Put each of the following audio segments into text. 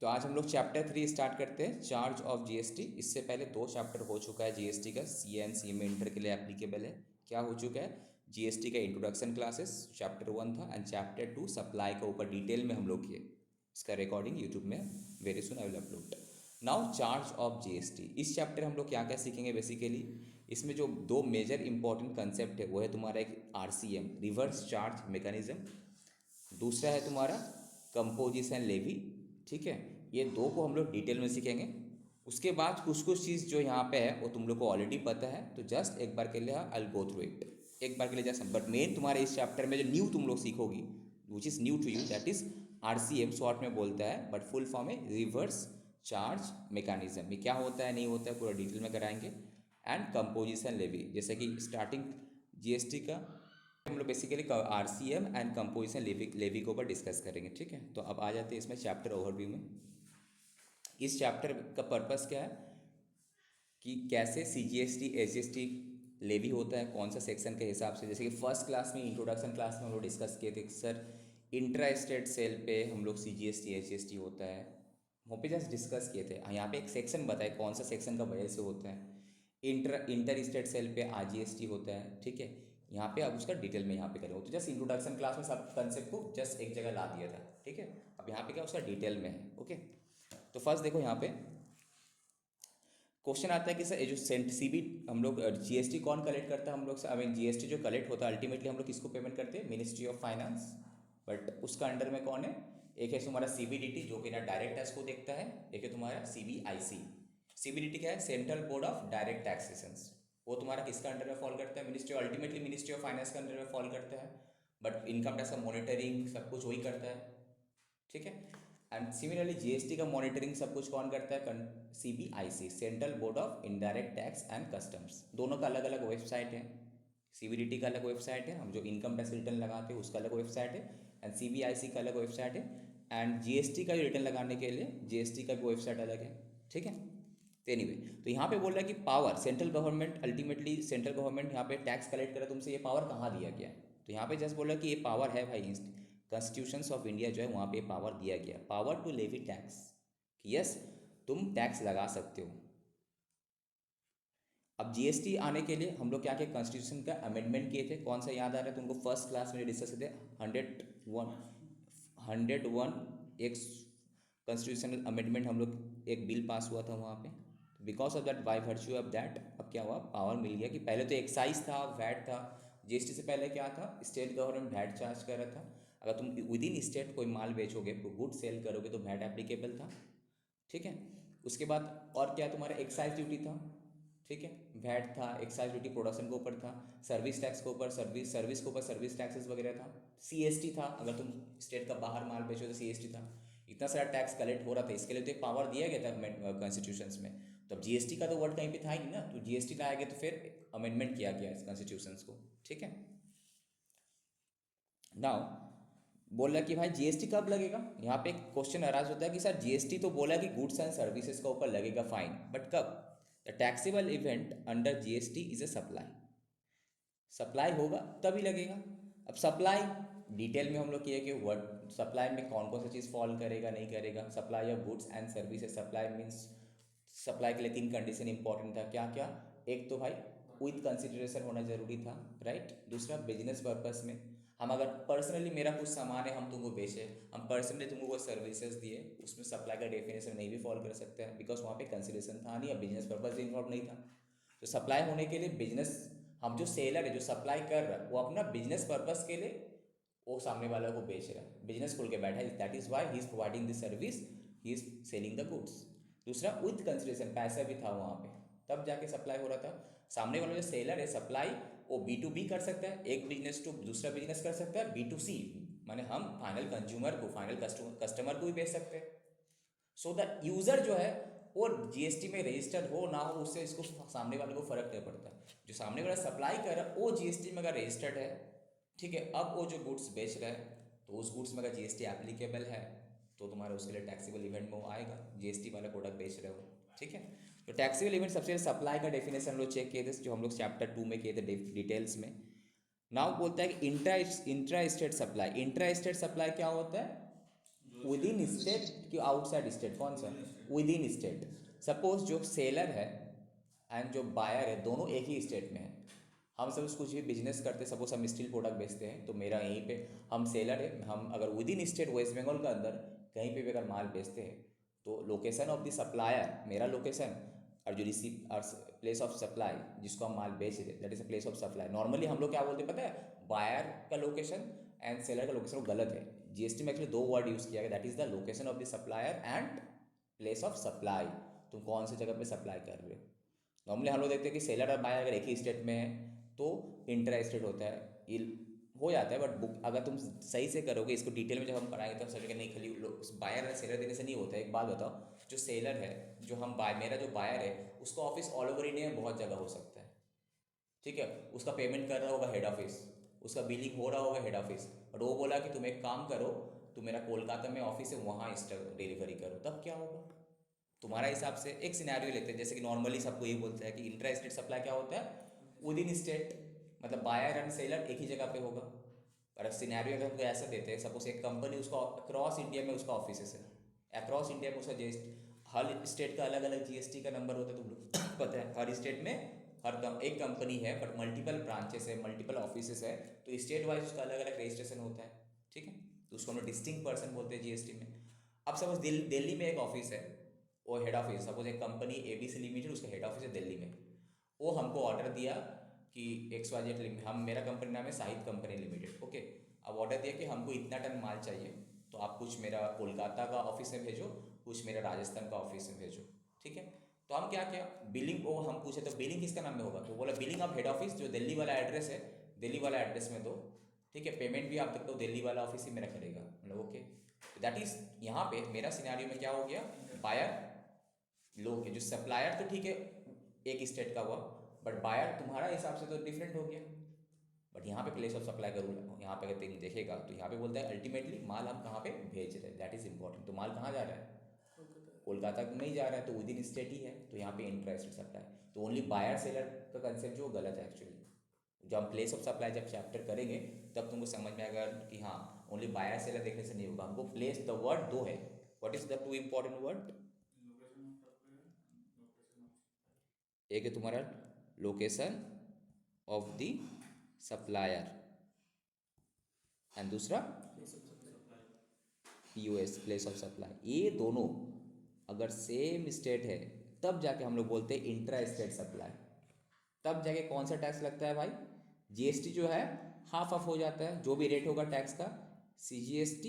तो आज हम लोग चैप्टर 3 स्टार्ट करते हैं, चार्ज ऑफ जीएसटी। इससे पहले 2 चैप्टर हो चुका है जीएसटी का, सी एंड सी में इंटर के लिए एप्लीकेबल है। क्या हो चुका है? जीएसटी का इंट्रोडक्शन क्लासेस चैप्टर 1 था, एंड चैप्टर 2 सप्लाई के ऊपर डिटेल में हम लोग किए। इसका रिकॉर्डिंग यूट्यूब में very soon I will upload. Now charge of GST, इस चैप्टर हम लोग क्या क्या सीखेंगे बेसिकली। इसमें जो 2 मेजर इंपॉर्टेंट कंसेप्ट है वो है तुम्हारा एक आरसीएम, रिवर्स चार्ज मैकेनिज्म। दूसरा है तुम्हारा कंपोजिशन लेवी। ठीक है, ये 2 को हम लोग डिटेल में सीखेंगे। उसके बाद कुछ कुछ चीज़ जो यहाँ पे है वो तुम लोग को ऑलरेडी पता है, तो जस्ट एक बार के लिए आई गो थ्रू इट, एक बार के लिए जस्ट। बट मेन तुम्हारे इस चैप्टर में जो न्यू तुम लोग सीखोगी, which is new to you, that is RCM, short में बोलता है, बट फुल फॉर्म है रिवर्स चार्ज मैकेनिज्म। ये क्या होता है, नहीं होता है, पूरा डिटेल में कराएंगे। एंड कंपोजिशन लेवी, जैसे कि स्टार्टिंग जीएसटी का हम लोग basically RCM and composition levy के ऊपर डिस्कस करेंगे। ठीक है, तो अब आ जाते हैं इसमें चैप्टर ओवरव्यू में। इस चैप्टर का पर्पस क्या है कि कैसे सीजीएसटी एसजीएसटी लेवी होता है, कौन सा सेक्शन के हिसाब से। जैसे कि फर्स्ट क्लास में, इंट्रोडक्शन क्लास में हम लोग डिस्कस किए थे सर, इंट्रा स्टेट सेल पे हम लोग सीजीएसटी एसजीएसटी होता है, वहाँ पे जस्ट डिस्कस किए थे। यहाँ पे एक सेक्शन बताए कौन सा सेक्शन का वजह से होता है। इंटर स्टेट सेल पे आरजीएसटी होता है। ठीक है, यहाँ पे अब उसका डिटेल में यहाँ पे करेंगे। तो जस्ट इंट्रोडक्शन क्लास में सब कंसेप्ट को जस्ट एक जगह ला दिया था। ठीक है, अब यहाँ पे क्या उसका डिटेल में है। ओके, तो फर्स्ट देखो यहाँ पे क्वेश्चन आता है कि सर ये जो सीबी हम लोग जीएसटी कौन कलेक्ट करता है हम लोग से। आई मीन जीएसटी जो कलेक्ट होता है अल्टीमेटली हम लोग किसको पेमेंट करते हैं, मिनिस्ट्री ऑफ फाइनेंस। बट उसका अंडर में कौन है, एक है तुम्हारा सीबीडीटी जो कि ना डायरेक्ट टैक्स को देखता है, एक है तुम्हारा सीबीआईसी। सीबीडीटी क्या है, central board of direct taxation. वो तुम्हारा किसका अंडर में फॉल करता है, ministry, ultimately ministry of finance के अंडर में फॉल करता है। बट इनकम टैक्स का मॉनिटरिंग सब कुछ वही करता है। ठीक है, एंड सिमिलरली जीएसटी का मॉनिटरिंग सब कुछ कौन करता है, CBIC, central board of indirect tax and customs. दोनों का अलग अलग वेबसाइट है। सीबीडीटी का अलग वेबसाइट है, हम जो इनकम टैक्स रिटर्न लगाते हैं उसका अलग वेबसाइट है, एंड सीबीआईसी का अलग वेबसाइट है। एंड जीएसटी का रिटर्न लगाने के लिए जीएसटी का भी वेबसाइट अलग है। ठीक है, तो एनीवे, तो यहाँ पे बोल रहा है कि power central government, ultimately central government यहाँ पे टैक्स कलेक्ट करे तुमसे, ये पावर कहाँ दिया गया है। तो यहाँ पे जस्ट बोल रहा है कि ये पावर है भाई, कॉन्स्टिट्यूशंस ऑफ इंडिया जो है वहाँ पे पावर दिया गया, पावर टू लेवी टैक्स, कि यस तुम टैक्स लगा सकते हो। अब जीएसटी आने के लिए हम लोग क्या क्या कॉन्स्टिट्यूशन का अमेंडमेंट किए थे, कौन सा याद आ रहा है तुमको, फर्स्ट क्लास में डिस्कस किए थे 101 एक कॉन्स्टिट्यूशनल अमेंडमेंट, हम लोग एक बिल पास हुआ था वहाँ पे। Because of that, by virtue of that, अब क्या हुआ, पावर मिल गया कि पहले तो एक्साइज था, वैट था। जीएसटी से पहले क्या था, स्टेट गवर्नमेंट वैट चार्ज कर रहा था। अगर तुम विद इन स्टेट कोई माल बेचोगे, गुड सेल करोगे तो वैट एप्लीकेबल था। ठीक है, उसके बाद और क्या, तुम्हारा एक्साइज ड्यूटी था। ठीक है, वैट था, एक्साइज ड्यूटी प्रोडक्शन के ऊपर था, सर्विस टैक्स के ऊपर सर्विस के ऊपर सर्विस टैक्सेस वगैरह था, सीएसटी था, अगर तुम स्टेट का बाहर माल बेचो तो सीएसटी था। इतना सारा टैक्स कलेक्ट हो रहा था, इसके लिए तो एक पावर दिया गया था कॉन्स्टिट्यूशंस में। तो अब जीएसटी का तो वर्ड कहीं पे था ही नहीं ना, तो जीएसटी लाया गया तो फिर अमेंडमेंट किया गया इस कॉन्स्टिट्यूशंस को। ठीक है, नाउ बोल रहा कि भाई जीएसटी कब लगेगा। यहाँ पे एक क्वेश्चन अराज होता है कि सर जीएसटी तो बोला कि गुड्स एंड सर्विसेज का ऊपर लगेगा फाइन, बट कब। The taxable event under GST is a supply, supply होगा तभी लगेगा। अब सप्लाई डिटेल में हम लोग किए कि वर्ड सप्लाई में कौन कौन सा चीज़ फॉल करेगा नहीं करेगा। Supply of goods and services, supply means supply के लिए 3 कंडीशन इंपॉर्टेंट था, क्या क्या, एक तो भाई विथ कंसिडरेशन होना जरूरी था, राइट। दूसरा बिजनेस पर्पस में, हम अगर पर्सनली मेरा कुछ सामान है हम तुमको बेचे, हम पर्सनली तुमको वो सर्विसेज दिए, उसमें सप्लाई का डेफिनेशन नहीं भी फॉलो कर सकते हैं, बिकॉज वहाँ पे कंसिडरेशन था नहीं, अब बिजनेस पर्पज भी इन्वॉल्व नहीं था। तो सप्लाई होने के लिए बिजनेस, हम जो सेलर है जो सप्लाई कर रहा है वो अपना बिजनेस पर्पस के लिए वो सामने वाला को बेच रहा है, बिजनेस खोल के बैठा है, that is why he is providing this service, he is selling the goods. दूसरा विथ कंसिडरेशन, पैसा भी था वहाँ पे, तब जाके सप्लाई हो रहा था। सामने वाला जो सेलर है सप्लाई वो B2B कर सकता है, एक बिजनेस टू दूसरा बिजनेस कर सकता है, B2C माने हम फाइनल कंज्यूमर को, फाइनल कस्टमर को भी बेच सकते हैं। सो द यूज़र जो है वो जीएसटी में रजिस्टर्ड हो ना हो, उससे इसको सामने वाले को फर्क नहीं पड़ता। जो सामने वाला सप्लाई कर रहा है वो जीएसटी में अगर रजिस्टर्ड है, ठीक है, अब वो जो गुड्स बेच रहा है तो उस गुड्स में अगर जीएसटी एप्लीकेबल है तो तुम्हारा उसके लिए टैक्सेबल इवेंट में वो आएगा, जीएसटी वाला प्रोडक्ट बेच रहे हो। ठीक है, तो टैक्सेबल इवेंट सबसे सप्लाई का डेफिनेशन हम लोग चेक किए थे, जो हम लोग चैप्टर 2 में किए थे डिटेल्स में। नाउ बोलता है कि intra state supply, intra state supply क्या होता है, विद इन स्टेट कि आउटसाइड स्टेट, कौन सा? With in state. सपोज जो सेलर है एंड जो बायर है दोनों एक ही स्टेट में है। हम सब कुछ भी बिजनेस करते, सपोज हम स्टील प्रोडक्ट बेचते हैं तो मेरा यहीं पे, हम सेलर है, हम अगर within state West Bengal के अंदर कहीं पे भी अगर माल बेचते हैं तो लोकेशन ऑफ द सप्लायर मेरा लोकेशन, और जो रिसीव और प्लेस ऑफ सप्लाई जिसको हम माल बेच रहे that is a place of supply. Normally हम लोग क्या बोलते हैं पता है? बायर का लोकेशन एंड सेलर का लोकेशन, वो गलत है। जीएसटी में एक्चुअली दो वर्ड यूज़ किया गया, that is the location of the supplier and place of supply. तुम कौन सी जगह पे सप्लाई कर रहे हो। नॉर्मली हम लोग देखते हैं कि सेलर और बायर अगर एक ही स्टेट में है तो इंटर स्टेट होता है, ये हो जाता है। बट बुक अगर तुम सही से करोगे इसको डिटेल में जब हम पढ़ाएंगे तो हम समझेंगे नहीं खाली बायर और सेलर देने से नहीं होता है। एक बात बताओ, जो सेलर है, जो हम मेरा जो बायर है उसका ऑफिस ऑल ओवर इंडिया में बहुत जगह हो सकता है, ठीक है। उसका पेमेंट कर रहा होगा हेड ऑफिस, उसका बिलिंग हो रहा होगा हेड ऑफिस, और वो बोला कि तुम एक काम करो, तुम मेरा कोलकाता में ऑफिस है वहाँ डिलीवरी करो, तब क्या होगा तुम्हारा हिसाब से? एक सिनेरियो लेते हैं, जैसे कि नॉर्मली सबको यही बोलते हैं कि इंट्रा स्टेट सप्लाई क्या होता है? विद इन स्टेट, मतलब बायर एंड सेलर एक ही जगह पे होगा। पर अब सिनेरियो अगर हमको ऐसा देते हैं, सपोज एक कंपनी उसका अक्रॉस इंडिया में उसका ऑफिस है, अक्रॉस इंडिया में उसका जीएसटी, हर स्टेट का अलग अलग जीएसटी का नंबर होता है, तुम लोग पता है। हर स्टेट में एक कंपनी है बट मल्टीपल ब्रांचेस है, मल्टीपल ऑफिसेस है, तो स्टेट वाइज उसका अलग अलग रजिस्ट्रेशन होता है, ठीक है। तो उसको हम लोग डिस्टिंक्ट पर्सन बोलते हैं जीएसटी में। अब सपोज दिल्ली में एक ऑफिस है, वो हेड ऑफिस, सपोज एक कंपनी एबीसी लिमिटेड, उसका हेड ऑफिस है दिल्ली में। वो हमको ऑर्डर दिया कि XYZ, हम मेरा कंपनी नाम है साहिद कंपनी लिमिटेड, ओके। अब ऑर्डर दिया कि हमको इतना टन माल चाहिए, तो आप कुछ मेरा कोलकाता का ऑफिस में भेजो, कुछ मेरा राजस्थान का ऑफिस में भेजो, ठीक है। तो हम क्या किया, बिलिंग वो हम पूछे तो बिलिंग किसका नाम में होगा, तो बोला बिलिंग ऑफ हेड ऑफिस, जो दिल्ली वाला एड्रेस है, दिल्ली वाला एड्रेस में दो, ठीक है। पेमेंट भी आप तक तो दिल्ली वाला ऑफिस ही मेरा करेगा, मतलब ओके। तो दैट इज यहाँ पे मेरा सिनेरियो में क्या हो गया, बायर लोग जो सप्लायर तो ठीक है एक स्टेट का हुआ, बट बायर तुम्हारा हिसाब से तो डिफरेंट हो गया। बट यहाँ पे प्लेस ऑफ सप्लाई का रूल, यहाँ पे अगर देखेगा तो यहाँ पे बोलता है अल्टीमेटली माल हम कहाँ पे भेज रहे हैं, दैट इज इंपॉर्टेंट। तो माल कहाँ जा रहा है? कोलकाता में नहीं जा रहा है, तो विद इन स्टेट ही है, तो यहाँ पे इंटरेस्ट सप्लाई। तो ओनली बायर सेलर का कंसेप्ट जो गलत है एक्चुअली। जब हम प्लेस ऑफ सप्लाई जब चैप्टर करेंगे तब तुमको समझ में आएगा कि हाँ ओनली बायर सेलर देखने से नहीं होगा, हमको प्लेस द वर्ड दो है। What is the two important word? एक है तुम्हारा location of the supplier and दूसरा POS, प्लेस ऑफ सप्लाई। ये दोनों अगर सेम स्टेट है तब जाके हम लोग बोलते हैं इंट्रा स्टेट सप्लाई। तब जाके कौन सा टैक्स लगता है भाई? जीएसटी जो है हाफ ऑफ हो जाता है, जो भी रेट होगा टैक्स का, CGST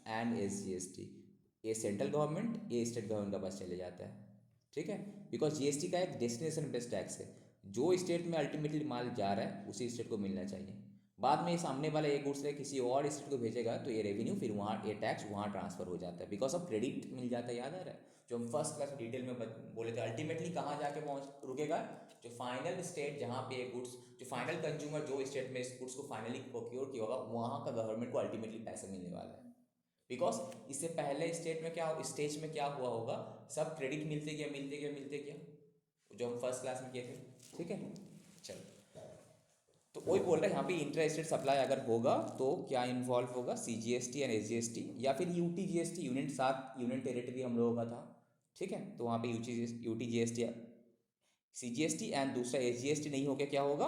एंड SGST। ये सेंट्रल गवर्नमेंट, ये स्टेट गवर्नमेंट के पास चले जाता है, ठीक है। बिकॉज जीएसटी का एक डेस्टिनेशन बेस्ड टैक्स है, जो स्टेट में अल्टीमेटली माल जा रहा है उसी स्टेट को मिलना चाहिए। बाद में ये सामने वाला एक गुड्स किसी और स्टेट को भेजेगा तो ये रेवेन्यू फिर वहाँ, ये टैक्स वहाँ ट्रांसफर हो जाता है, बिकॉज ऑफ क्रेडिट मिल जाता है। याद आ रहा है जो हम फर्स्ट क्लास डिटेल में बोले थे, अल्टीमेटली कहाँ जाके पहुँच रुकेगा? जो फाइनल स्टेट जहाँ पे गुड्स, जो फाइनल कंज्यूमर जो स्टेट में इस गुड्स को फाइनली प्रोक्योर किया होगा, वहाँ का गवर्नमेंट को अल्टीमेटली पैसे मिलने वाला है। बिकॉज इससे पहले स्टेट में क्या, स्टेज में क्या हुआ होगा, सब क्रेडिट मिलते गया मिलते गया मिलते गया, जो हम फर्स्ट क्लास में किए थे, ठीक है। चलो, तो वही बोल रहे हैं यहाँ पे इंटर स्टेट सप्लाई अगर होगा तो क्या इन्वॉल्व होगा? CGST एंड SGST, या फिर UTGST, यूनिट 7 यूनियन टेरिटरी हम लोगों का था, ठीक है। तो वहाँ पे UTGST, CGST एंड दूसरा SGST नहीं होके क्या होगा?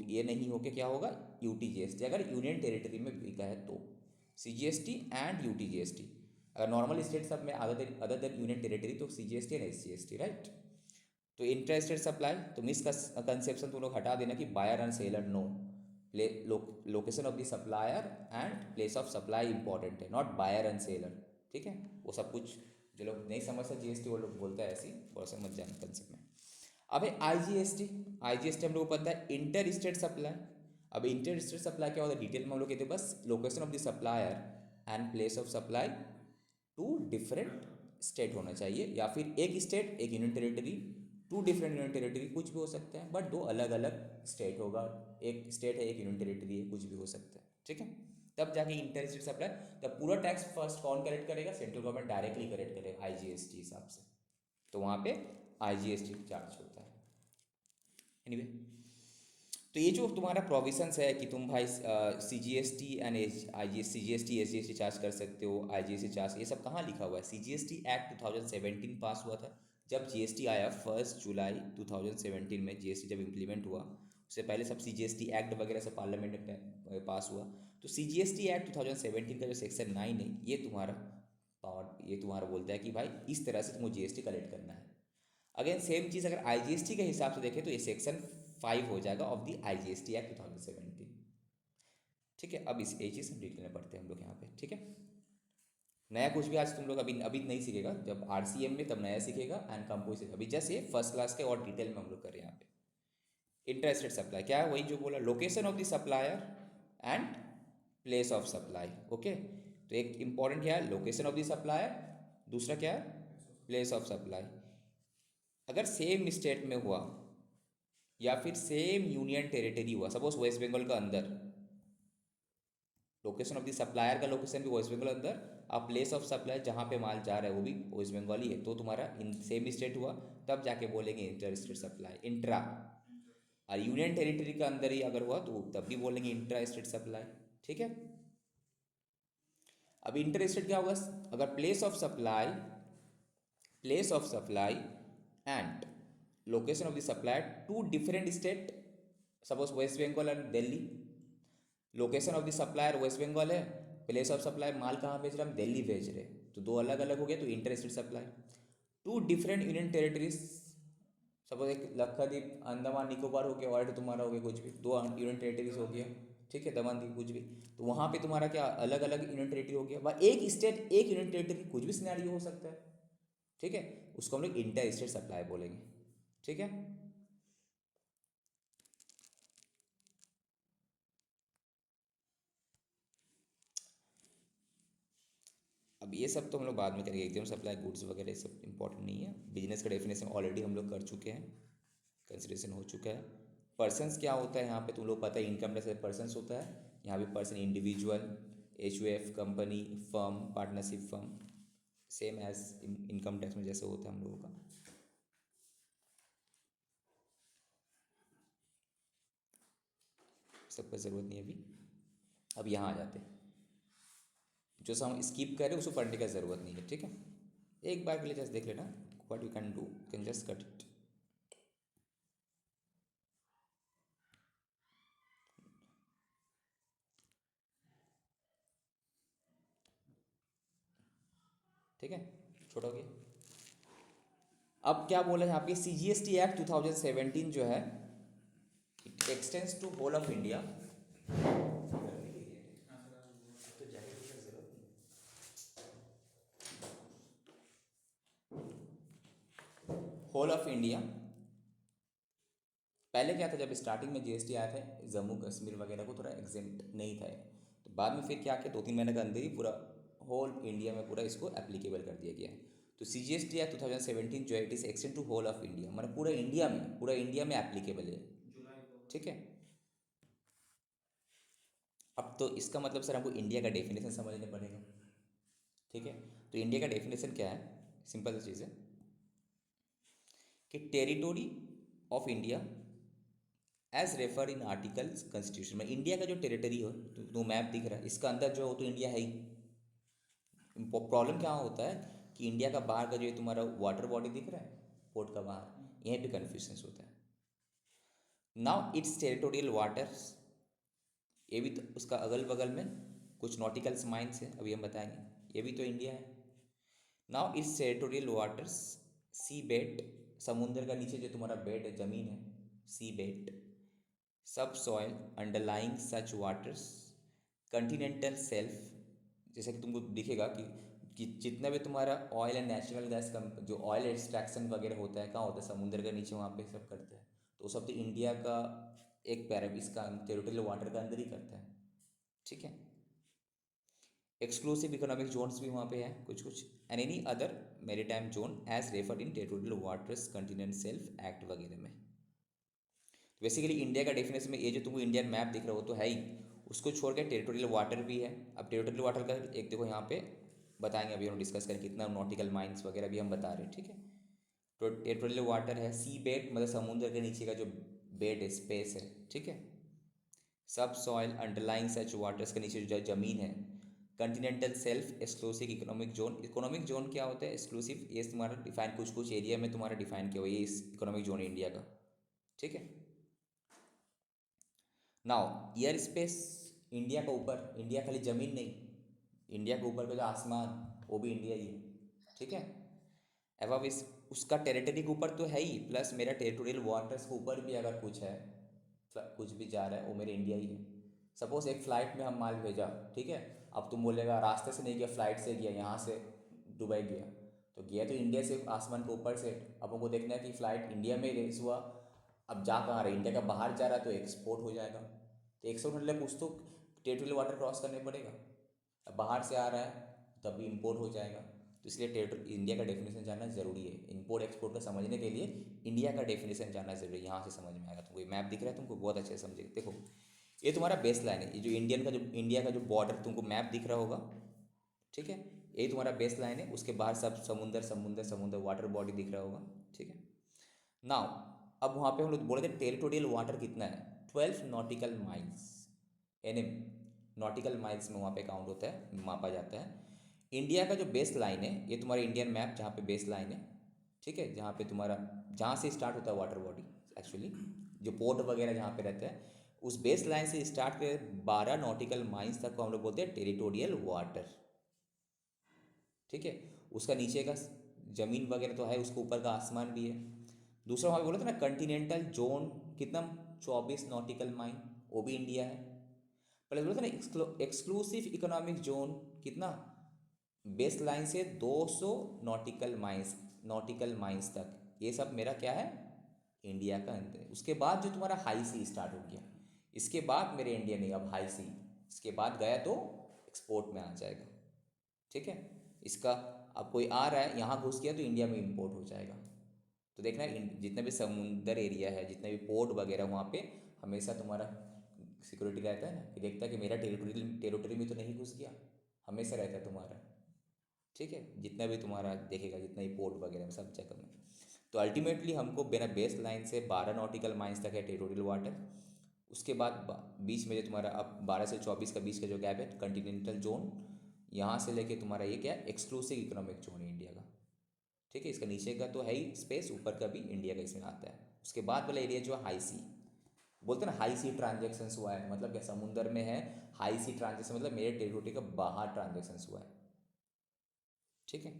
ये नहीं होके क्या होगा? UTGST, अगर यूनियन टेरिटरी में बिका है तो CGST एंड UTGST। अगर नॉर्मल स्टेट सब में अदर देन यूनियन टेरिटरी तो CGST एंड SGST, राइट। तो इंटरेस्टेड सप्लाई, तुम इस कंसेप्शन तुम लोग हटा देना कि buyer and seller, no. Location of the supplier and place of supply important है, नॉट बायर एंड सेलर, ठीक है। वो सब कुछ जो लोग नहीं समझते GST वो लोग बोलता है ऐसी, थोड़ा समझ जाना कंसेप्ट में। अब है IGST हम लोग को पता है इंटर स्टेट सप्लाई। अब इंटर स्टेट सप्लाई क्या होता है डिटेल में हम लोग कहते हैं, बस location of the supplier and place of supply two different state होना चाहिए, या फिर एक स्टेट एक union territory, two different union territory, कुछ भी हो सकता है, बट दो अलग अलग स्टेट होगा, एक स्टेट है एक यूनियन टेरिटरी है, कुछ भी हो सकता है, ठीक है। तब जाके इंटर स्टेट सप्लाई, तब पूरा टैक्स फर्स्ट कौन कलेक्ट करेगा? सेंट्रल गवर्नमेंट डायरेक्टली कलेक्ट करेगा IGST हिसाब से, तो वहाँ पे IGST चार्ज होता है। एनीवे तो ये जो तुम्हारा प्रोविजंस है कि तुम भाई CGST and CGST SGST charge कर सकते हो, IGST चार्ज, ये सब कहाँ लिखा हुआ है? CGST एक्ट 2017 पास हुआ था। जब GST आया 1 जुलाई 2017 में, GST जब इम्प्लीमेंट हुआ, उससे पहले सब CGST एक्ट वगैरह सब पार्लियामेंट में पास हुआ। तो CGST एक्ट 2017 का जो सेक्शन 9 है, ये तुम्हारा पावर, ये तुम्हारा बोलता है कि भाई इस तरह से तुमको GST कलेक्ट करना है। अगेन सेम चीज़ अगर IGST के हिसाब से देखें तो ये सेक्शन 5 हो जाएगा ऑफ द IGST एक्ट 2017। ठीक है, अब इस ये चीज़ हम डिटेल में पढ़ते हैं हम लोग यहाँ पे। ठीक है, नया कुछ भी आज तुम लोग अभी अभी नहीं सीखेगा, जब RCM में तब नया सीखेगा एंड कंपोजिशन। अभी जस्ट ये फर्स्ट क्लास के और डिटेल में हम लोग कर रहे हैं यहाँ पे। इंटरेस्टेड सप्लाई क्या है? वही जो बोला, location of the supplier and place of supply. Okay, तो एक इंपॉर्टेंट क्या है? लोकेशन ऑफ द सप्लायर, दूसरा क्या है? Place of supply. अगर सेम स्टेट में हुआ या फिर सेम यूनियन टेरिटरी हुआ, सपोज वेस्ट बंगाल का अंदर, लोकेशन ऑफ द सप्लायर का लोकेशन भी वेस्ट बंगाल अंदर, अब प्लेस ऑफ सप्लाई जहाँ पे माल जा रहा है वो भी वेस्ट बंगाल ही है, तो तुम्हारा इन सेम स्टेट हुआ, तब जाके बोलेंगे इंटर स्टेट सप्लाई, इंट्रा। और यूनियन टेरिटरी का अंदर ही अगर हुआ तो तब भी बोलेंगे इंट्रा स्टेट सप्लाई। ठीक है, अब इंटर स्टेट क्या होगा? अगर place of supply and location of the supply two different state, suppose West Bengal and Delhi, location of the supplier West Bengal है, प्लेस ऑफ सप्लाई माल कहाँ भेज रहे हैं? हम दिल्ली भेज रहे हैं, तो दो अलग अलग हो गया, तो inter state supply. Two different union territories, suppose एक लक्षद्वीप अंडमान निकोबार हो गया और तुम्हारा हो गया कुछ भी, दो यूनियन टेरिटरीज हो गया। ठीक है, दमन द्वीप कुछ भी, तो वहाँ पे तुम्हारा क्या अलग अलग यूनियन टेरिटरी हो गया, वह एक स्टेट एक यूनियन टेरिटरी, कुछ भी सिनेरियो हो सकता है। ठीक है, उसको हम लोग इंटर स्टेट सप्लाई बोलेंगे। ठीक है, अब ये सब तो हम लोग बाद में करेंगे, एकदम सप्लाई गुड्स वगैरह ये सब इंपॉर्टेंट नहीं है। बिजनेस का डेफिनेशन ऑलरेडी हम लोग कर चुके हैं, कंसिडरेशन हो चुका है। पर्सन्स क्या होता है यहाँ पे तुम लोग पता है, इनकम टैक्स पर्सन्स होता है। यहाँ पे person individual, HUF company, firm, partnership firm, same as income tax में जैसे होता है हम लोगों का। सबका ज़रूरत नहीं है अभी। अब यहाँ आ जाते हैं, जो सब हम स्किप कर रहे हैं उसको पढ़ने का ज़रूरत नहीं है। ठीक है, एक बार के लिए जस्ट देख लेना, what you can do, can just cut it. ठीक है, छोटा हो गया। अब क्या बोला यहाँ पे, CGST एक्ट 2017 जो है, it extends to whole of India. Whole of India. पहले क्या था, जब स्टार्टिंग में GST आया था, जम्मू कश्मीर वगैरह को थोड़ा एग्जेम्प्ट नहीं था, तो बाद में फिर क्या किया, 2-3 महीने के अंदर ही पूरा होल इंडिया में पूरा इसको एप्लीकेबल कर दिया गया है। तो CGST एक्ट 2017 जो है, it is extend to whole of India, मतलब पूरा इंडिया में एप्लीकेबल है। ठीक है, अब तो इसका मतलब सर हमको इंडिया का डेफिनेशन समझने पड़ेगा। ठीक है, तो इंडिया का डेफिनेशन क्या है? सिंपल सी चीज़ है कि territory of India as refer in articles constitution में, इंडिया का जो टेरिटरी हो, तो मैप दिख रहा है, इसका अंदर जो हो तो इंडिया है ही। प्रॉब्लम क्या होता है कि इंडिया का बाहर का जो है तुम्हारा वाटर बॉडी दिख रहा है, पोर्ट का बाहर, यहीं पे कन्फ्यूजन होता है। नाउ इट्स टेरिटोरियल वाटर्स, ये भी तो उसका अगल बगल में कुछ नॉटिकल्स माइंस है, अभी हम बताएंगे, ये भी तो इंडिया है। Now its territorial waters, sea bed, समुद्र का नीचे जो तुम्हारा बेड है, जमीन है, सी बेड, सब soil underlying such waters, continental self, जैसे कि तुमको दिखेगा कि जितना भी तुम्हारा ऑयल एंड नेचुरल गैस का जो ऑयल एक्सट्रैक्शन वगैरह होता है, कहाँ होता है? समुद्र के नीचे, वहाँ पे सब करते हैं, तो वो सब तो इंडिया का एक पैरा इसका टेरिटोरियल वाटर का अंदर ही करता है। ठीक है, एक्सक्लूसिव इकोनॉमिक जोन्स भी वहाँ पे हैं कुछ कुछ, and any other maritime zone as referred in territorial waters continent self act वगैरह में। बेसिकली इंडिया का डेफिनेशन में ये जो तुमको इंडियन मैप दिख रहा हो तो है ही, उसको छोड़ के टेरिटोरियल वाटर भी है। अब टेरिटोरियल वाटर का एक देखो यहाँ पे बताएंगे, अभी हम डिस्कस करें कितना नॉटिकल माइंस वगैरह भी हम बता रहे हैं। ठीक है, तो टेरिटोरियल वाटर है, सी बेड मतलब समुद्र के नीचे का जो बेड स्पेस है, ठीक है। सब सॉइल अंडरलाइंग सच वाटर्स के नीचे जो जमीन है। Continental self exclusive economic zone. Economic zone क्या होता है? एक्सक्लूसिव, ये तुम्हारा डिफाइन कुछ कुछ एरिया में तुम्हारा डिफाइन किया हुआ ये इस इकोनॉमिक जोन इंडिया का, ठीक है। नाउ एयर स्पेस, इंडिया का ऊपर, इंडिया खाली ज़मीन नहीं, इंडिया के ऊपर का जो आसमान वो भी इंडिया ही है, ठीक है। अब इस उसका टेरिटरी के ऊपर तो है ही, प्लस मेरा टेरिटोरियल वाटर्स के ऊपर भी अगर कुछ है, कुछ भी जा रहा है वो मेरे इंडिया ही है। सपोज एक फ़्लाइट में हम माल भेजा, ठीक है। अब तुम बोलेगा रास्ते से नहीं गया, फ़्लाइट से गया, यहाँ से दुबई गया, तो गया तो इंडिया से आसमान के ऊपर से। अब हमको देखना है कि फ़्लाइट इंडिया में रेस हुआ, अब जा कहाँ रहा है, इंडिया का बाहर जा रहा है तो एक्सपोर्ट हो जाएगा। तो एक्सपोर्ट मतलब कुछ तो टेरिटोरियल वाटर क्रॉस करने पड़ेगा। अब बाहर से आ रहा है तभी इंपोर्ट हो जाएगा। तो इसलिए इंडिया का डेफिनेशन जानना ज़रूरी है। इंपोर्ट एक्सपोर्ट का समझने के लिए इंडिया का डेफिनेशन जानना ज़रूरी है। यहाँ से समझ में आएगा। तुमको ये मैप दिख रहा है, तुमको बहुत अच्छे से समझे। देखो ये तुम्हारा बेस लाइन है, ये जो इंडिया का जो बॉर्डर तुमको मैप दिख रहा होगा, ठीक है। यही तुम्हारा बेस लाइन है। उसके बाहर सब समुंदर समुंदर समुंदर वाटर बॉडी दिख रहा होगा, ठीक है। नाउ अब वहाँ पे हम लोग बोले थे टेरिटोरियल वाटर कितना है, 12 nautical miles, NM, nautical miles में वहाँ पे काउंट होता है, मापा जाता है। इंडिया का जो बेस लाइन है, ये तुम्हारा इंडियन मैप जहाँ पे बेस लाइन है, ठीक है, जहाँ पे तुम्हारा, जहाँ से स्टार्ट होता है वाटर बॉडी, एक्चुअली जो पोर्ट वगैरह जहाँ पे रहता है, उस बेस लाइन से स्टार्ट कर 12 नॉटिकल माइल्स तक को हम लोग बोलते हैं टेरिटोरियल वाटर, ठीक है। उसका नीचे का ज़मीन वगैरह तो है, उसके ऊपर का आसमान भी है। दूसरा वहाँ पे बोला था ना कंटिनेंटल जोन कितना, 24 नॉटिकल माइल, वो भी इंडिया है। पहले बोला था ना एक्सक्लूसिव इकोनॉमिक जोन कितना, बेस लाइन से 200 नॉटिकल माइल्स तक, ये सब मेरा क्या है, इंडिया का अंत है। उसके बाद जो तुम्हारा हाई सी स्टार्ट हो गया, इसके बाद मेरे इंडिया नहीं, अब हाई सी, इसके बाद गया तो एक्सपोर्ट में आ जाएगा, ठीक है। इसका अब कोई आ रहा है यहाँ घुस गया तो इंडिया में इंपोर्ट हो जाएगा। तो देखना जितना भी समुंदर एरिया है, जितने भी पोर्ट वगैरह, वहाँ पे हमेशा तुम्हारा सिक्योरिटी रहता है ना, कि देखता है कि मेरा टेरिटोरी में तो नहीं घुस गया, हमेशा रहता है तुम्हारा, ठीक है। जितना भी तुम्हारा देखेगा, जितना भी पोर्ट वगैरह में सब जगह में। तो अल्टीमेटली हमको बिना बेस लाइन से 12 नॉटिकल माइल्स तक है टेरिटोरियल वाटर। उसके बाद बीच में जो तुम्हारा अब 12 से 24 का बीच का जो गैप है कंटिनेंटल जोन, यहाँ से लेके तुम्हारा ये क्या, एक्सक्लूसिव इकोनॉमिक जोन है इंडिया का, ठीक है। इसका नीचे का तो है ही स्पेस, ऊपर का भी इंडिया का इसमें आता है। उसके बाद वाला एरिया जो है हाई सी, बोलते हैं ना हाई सी ट्रांजेक्शन्स हुआ है, मतलब क्या, समुंदर में है, हाई सी ट्रांजेक्शन मतलब मेरे टेरिटोरी का बाहर ट्रांजेक्शन्स हुआ है, ठीक है।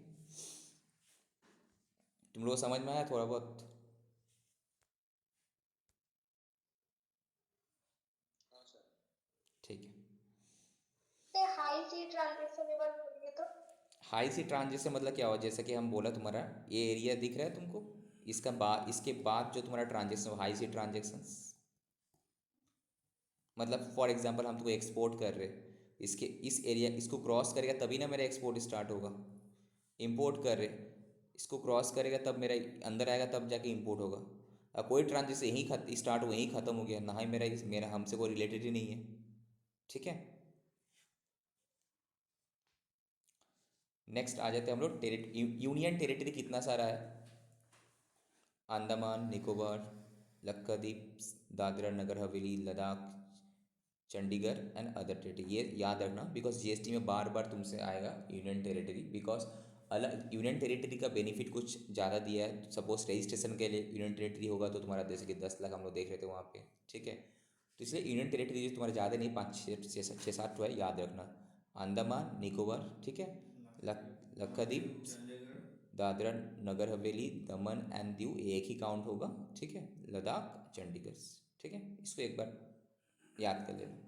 तुम लोग समझ में आया थोड़ा बहुत? ठीक है। हाई सी ट्रांजेक्शन एक बार बोलिए तो। हाई सी ट्रांजेक्शन मतलब क्या हुआ, जैसे कि हम बोला तुम्हारा ये एरिया दिख रहा है तुमको, इसके बाद जो तुम्हारा ट्रांजेक्शन, हाई सी ट्रांजेक्शन्स, मतलब फॉर एग्जांपल हम तुमको एक्सपोर्ट कर रहे, इसके इस एरिया, इसको क्रॉस करेगा तभी ना मेरा एक्सपोर्ट स्टार्ट होगा। इंपोर्ट कर रहे, इसको क्रॉस करेगा तब मेरा अंदर आएगा, तब जाके इंपोर्ट होगा। अब कोई ट्रांजेक्शन यहीं स्टार्ट हो, यहीं ख़त्म हो गया ना, ही मेरा हमसे कोई रिलेटेड ही नहीं है, ठीक है। नेक्स्ट आ जाते हैं हम लोग यूनियन टेरिटरी कितना सारा है, Andaman Nicobar, Lakshadweep, Dadra Nagar Haveli, Ladakh, Chandigarh and other territory. ये याद रखना बिकॉज जीएसटी में बार बार तुमसे आएगा यूनियन टेरिटरी, बिकॉज अलग यूनियन टेरिटरी का बेनिफिट कुछ ज़्यादा दिया है। सपोज रजिस्ट्रेशन के लिए यूनियन टेरिटरी होगा तो तुम्हारा जैसे कि 10 लाख हम लोग देख रहे थे वहाँ पे, ठीक है। तो इसलिए यूनियन टेरिटरी जो तुम्हारा ज़्यादा नहीं, 5 6 7 तो है, याद रखना। अंडमान निकोबार, ठीक है, लक्षद्वीप, दादरा नगर हवेली, दमन एंड दीव एक ही काउंट होगा, ठीक है। लद्दाख, चंडीगढ़, ठीक है। इसको एक बार याद कर लेना।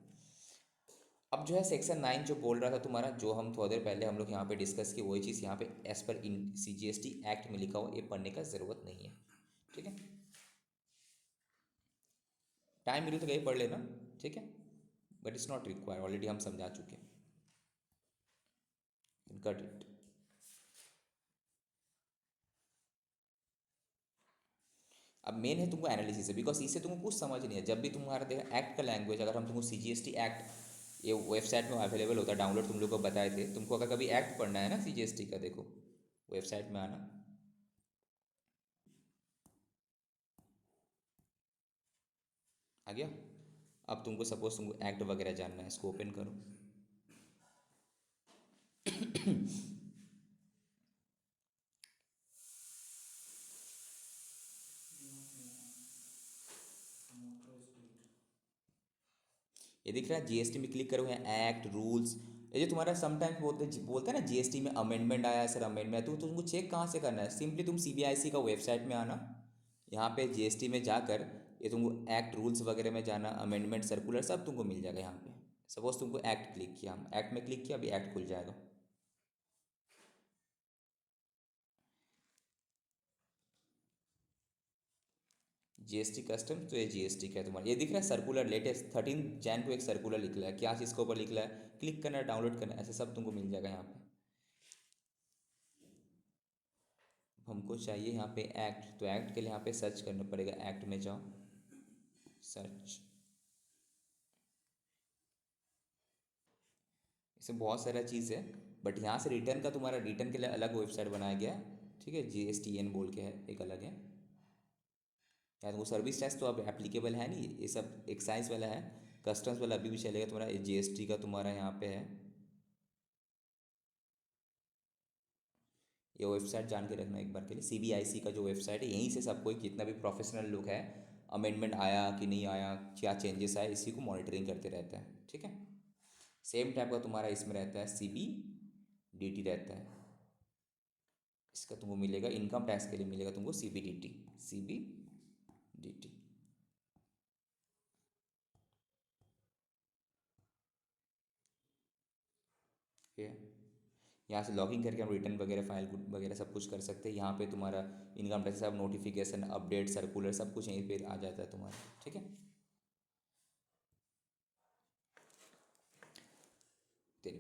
अब जो है सेक्शन 9 जो बोल रहा था तुम्हारा, जो हम थोड़ी देर पहले हम लोग यहाँ पे डिस्कस की, वही चीज़ यहाँ पे एज पर इन CGST एक्ट में लिखा हुआ, ये पढ़ने का ज़रूरत नहीं है, ठीक है। टाइम मिले तो कहीं पढ़ लेना, ठीक है, but it's not require, already हम समझा चुके हैं, गट इट। अब मेन है तुमको एनालिसिस है, बिकॉज इससे तुमको कुछ समझ नहीं है। जब भी तुम्हारा देखा एक्ट का लैंग्वेज, अगर हम तुमको CGST एक्ट, ये वेबसाइट में अवेलेबल होता है, डाउनलोड तुम लोग को बताए थे। तुमको अगर कभी एक्ट पढ़ना है ना CGST का, देखो वेबसाइट में आना, आ गया। अब तुमको सपोज तुमको एक्ट वगैरह जानना है, इसको ओपन करो। ये दिख रहा है, जीएसटी में क्लिक करो, यहाँ एक्ट रूल्स, ये जो तुम्हारा समटाइम्स बोलते हैं ना जीएसटी में अमेंडमेंट आया है सर, अमेंडमेंट है, तो तुमको चेक कहाँ से करना है, सिंपली तुम सीबीआईसी का वेबसाइट में आना, यहाँ पे जीएसटी में जाकर ये तुमको एक्ट रूल्स वगैरह में जाना, अमेंडमेंट सर्कुलर सब तुमको मिल जाएगा यहाँ पे। सपोज तुमको एक्ट क्लिक किया, हम एक्ट में क्लिक किया, अभी एक्ट खुल जाएगा। जीएसटी कस्टम, तो ये जीएसटी का है तुम्हारा, ये दिख रहा है सर्कुलर लेटेस्ट 13 जैन को एक सर्कुलर निकला है, क्या चीज़ के ऊपर निकला है, क्लिक करना है, डाउनलोड करना है, ऐसे सब तुमको मिल जाएगा यहाँ पे। हमको चाहिए यहाँ पे एक्ट, तो एक्ट के लिए यहाँ पे सर्च करना पड़ेगा, एक्ट में जाओ, सर्च, इसमें बहुत सारा चीज़ है, बट यहाँ से रिटर्न का तुम्हारा रिटर्न के लिए अलग वेबसाइट बनाया गया है, ठीक है, GSTN बोल के है, एक अलग है। यार वो सर्विस टैक्स तो अब एप्लीकेबल है नहीं, ये सब एक्साइज वाला है, कस्टम्स वाला अभी भी चलेगा तुम्हारा, GST का तुम्हारा यहाँ पे है। ये वेबसाइट जान के रखना एक बार के लिए, CBIC का जो वेबसाइट है, यहीं से सब कोई जितना भी प्रोफेशनल लोग है, अमेंडमेंट आया कि नहीं आया, क्या चेंजेस आए, इसी को मॉनिटरिंग करते रहते हैं, ठीक है। सेम टाइप का तुम्हारा इसमें रहता है, CBDT रहता है, इसका तुमको मिलेगा इनकम टैक्स के लिए मिलेगा तुमको CBDT। ठीक है, यहाँ से लॉगिन करके हम रिटर्न वगैरह फाइल वगैरह सब कुछ कर सकते हैं, यहाँ पे तुम्हारा इनकम टैक्स सब नोटिफिकेशन अपडेट सर्कुलर सब कुछ यहीं पे आ जाता है तुम्हारा, ठीक है।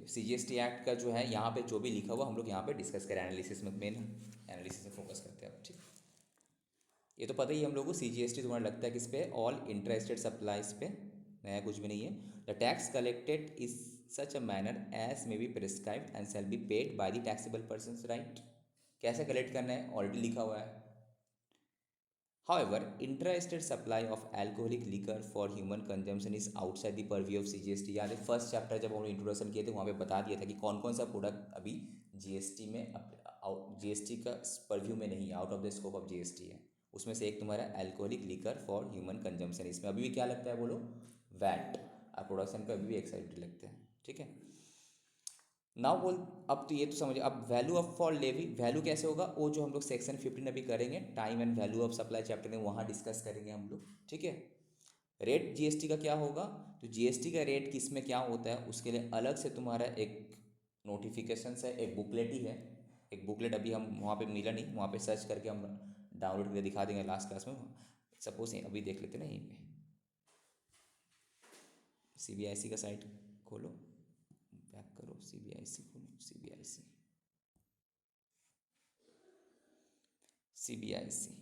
CGST एक्ट का जो है यहाँ पे जो भी लिखा हुआ हम लोग यहाँ पे डिस्कस करें, एनालिसिस में, मेन एनालिसिस में फोकस करते हैं अब, ठीक। ये तो पता ही हम लोग को, CGST तुम्हारा लगता है किस पे, ऑल इंटरेस्टेड सप्लाईज पे, नया कुछ भी नहीं है। The tax collected is such a manner as may be prescribed and shall be paid by the taxable person, right. कैसे कलेक्ट करना है ऑलरेडी लिखा हुआ है। However, interested supply of alcoholic liquor for human consumption is outside the purview of CGST। याद है first chapter जब हम इंट्रोडक्शन किए थे वहाँ पे बता दिया था कि कौन कौन सा प्रोडक्ट अभी GST में, GST का परव्यू में नहीं, out of the scope of GST है। उसमें से एक तुम्हारा alcoholic liquor for human consumption, इसमें अभी भी क्या लगता है बोलो, वैट, और प्रोडक्शन पे अभी भी एक्साइज ड्यूटी लगते हैं, ठीक है। नाउ बोल, अब तो ये तो समझ, अब value of for levy, value कैसे होगा, वो जो हम लोग सेक्शन 15 अभी करेंगे, time and value of supply chapter में, वहाँ डिस्कस करेंगे हम लोग, ठीक है। रेट GST का क्या होगा, तो GST का रेट किस में क्या होता है, उसके लिए अलग से तुम्हारा एक नोटिफिकेशन है, एक बुकलेट ही है, एक बुकलेट अभी हम वहाँ पे मिला नहीं, वहाँ पे सर्च करके हम डाउनलोड करके दिखा देंगे लास्ट क्लास में। सपोज अभी देख लेते ना, यहीं पे CBIC का साइट खोलो, बैक करो, CBIC खोलो, CBIC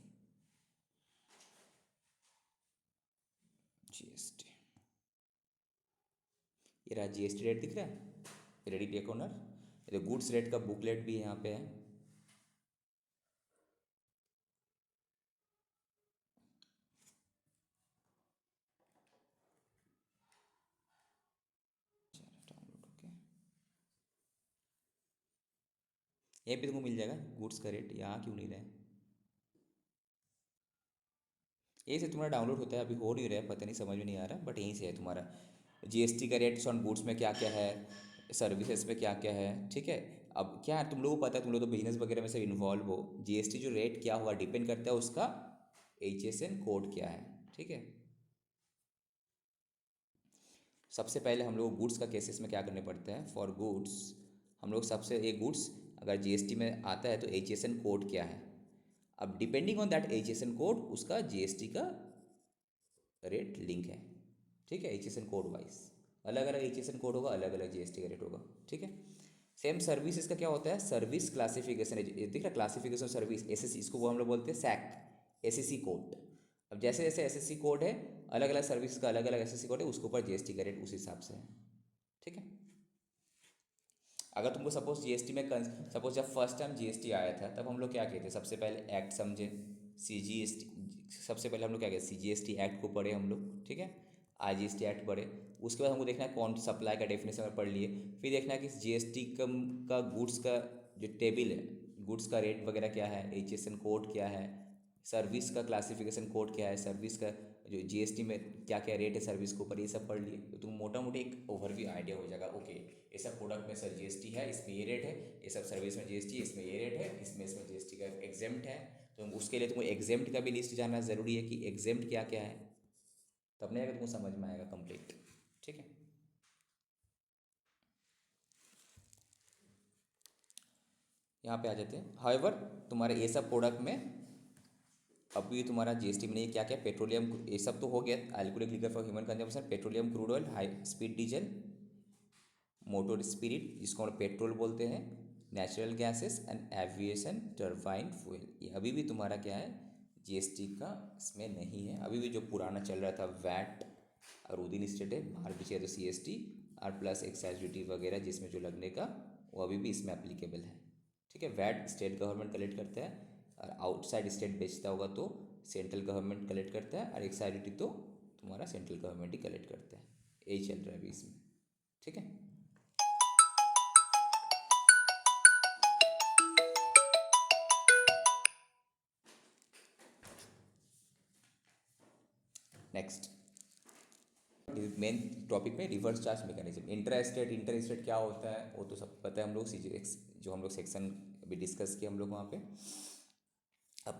GST, ये रहा GST रेट दिख रहा है, रेडी टेक ओनर, ये गुड्स रेट का बुकलेट भी यहाँ पे है। डाउनलोड ओके, यहीं पे तुमको मिल जाएगा गुड्स का रेट, यहाँ क्यों नहीं रहा है, यहीं से तुम्हारा डाउनलोड होता है, अभी हो नहीं रहा है, पता नहीं, समझ में नहीं आ रहा, बट यहीं से है तुम्हारा GST का रेट्स ऑन गुड्स में क्या क्या है, सर्विसेज में क्या क्या है, ठीक है। अब क्या है, तुम लोगों को पता है, तुम लोग तो बिजनेस वगैरह में से इन्वॉल्व हो, GST जो रेट क्या होगा डिपेंड करता है उसका HSN कोड क्या है, ठीक है। सबसे पहले हम लोग गुड्स का केसेस में क्या करने पड़ते हैं, फॉर गुड्स हम लोग सबसे, एक गुड्स अगर GST में आता है तो HSN कोड क्या है, अब depending on that HSN code उसका GST का रेट लिंक है, ठीक है। HSN कोड वाइज अलग अलग HSN कोड होगा, अलग अलग GST का रेट होगा, ठीक है। सेम सर्विस का क्या होता है, सर्विस क्लासिफिकेशन, दिख रहा क्लासिफिकेशन सर्विस, SSC, इसको वो हम लोग बोलते हैं SAC, SSC कोड। अब जैसे जैसे SSC कोड है, अलग अलग सर्विस का अलग अलग SSC कोड है, उसके ऊपर GST का रेट उस हिसाब से है, ठीक है। अगर तुमको सपोज GST में, सपोज जब फर्स्ट टाइम GST आया था तब हम लोग क्या किए थे, सबसे पहले एक्ट समझे, CGST, सबसे पहले हम लोग क्या किया, CGST एक्ट को पढ़े हम लोग, ठीक है, IGST एक्ट पढ़े। उसके बाद हमको देखना है कौन सप्लाई का डेफिनेशन में पढ़ लिए। फिर देखना है कि GST का गुड्स का जो टेबल है, गुड्स का रेट वगैरह क्या है, HSN कोड क्या है, सर्विस का क्लासिफिकेशन कोड क्या है, सर्विस का जो GST में क्या क्या रेट है सर्विस के ऊपर, ये सब पढ़ लिए तो तुम मोटा मोटी एक ओवरव्यू आइडिया हो जाएगा। ओके, ये सब प्रोडक्ट में सर GST है, इसमें ये रेट है, ये सब सर्विस में GST है, इसमें ये रेट है, इसमें GST का एग्जेम्प्ट है। तो उसके लिए तुमको एग्जेम्प्ट का भी लिस्ट जानना ज़रूरी है कि एग्जेम्प्ट क्या क्या है, तब नहीं अगर तुमको समझ में आएगा कंप्लीट, ठीक है। यहाँ पे आ जाते हैं। हाउएवर तुम्हारे ये सब प्रोडक्ट में अभी तुम्हारा GST में नहीं, क्या क्या पेट्रोलियम, ये सब तो हो गया, alcoholic liquor for human consumption, petroleum crude oil, high speed diesel, motor spirit जिसको हम पेट्रोल बोलते हैं, natural gases and aviation turbine fuel, ये अभी भी तुम्हारा क्या है GST का इसमें नहीं है। अभी भी जो पुराना चल रहा था वैट और उदिन स्टेट है, बाहर पीछे तो CST और प्लस एक्साइज ड्यूटी वगैरह जिसमें जो लगने का, वो अभी भी इसमें एप्लीकेबल है, ठीक है। वैट स्टेट गवर्नमेंट कलेक्ट करता है, और आउटसाइड स्टेट बेचता होगा तो सेंट्रल गवर्नमेंट कलेक्ट करता है, और एक्साइज ड्यूटी तो तुम्हारा सेंट्रल गवर्नमेंट ही कलेक्ट करता है। यही चल रहा है अभी इसमें, ठीक है। नेक्स्ट मेन टॉपिक में reverse charge mechanism, inter state क्या होता है वो तो सब पता है हम लोग, जो हम लोग सेक्शन अभी डिस्कस किया हम लोग वहाँ पे। अब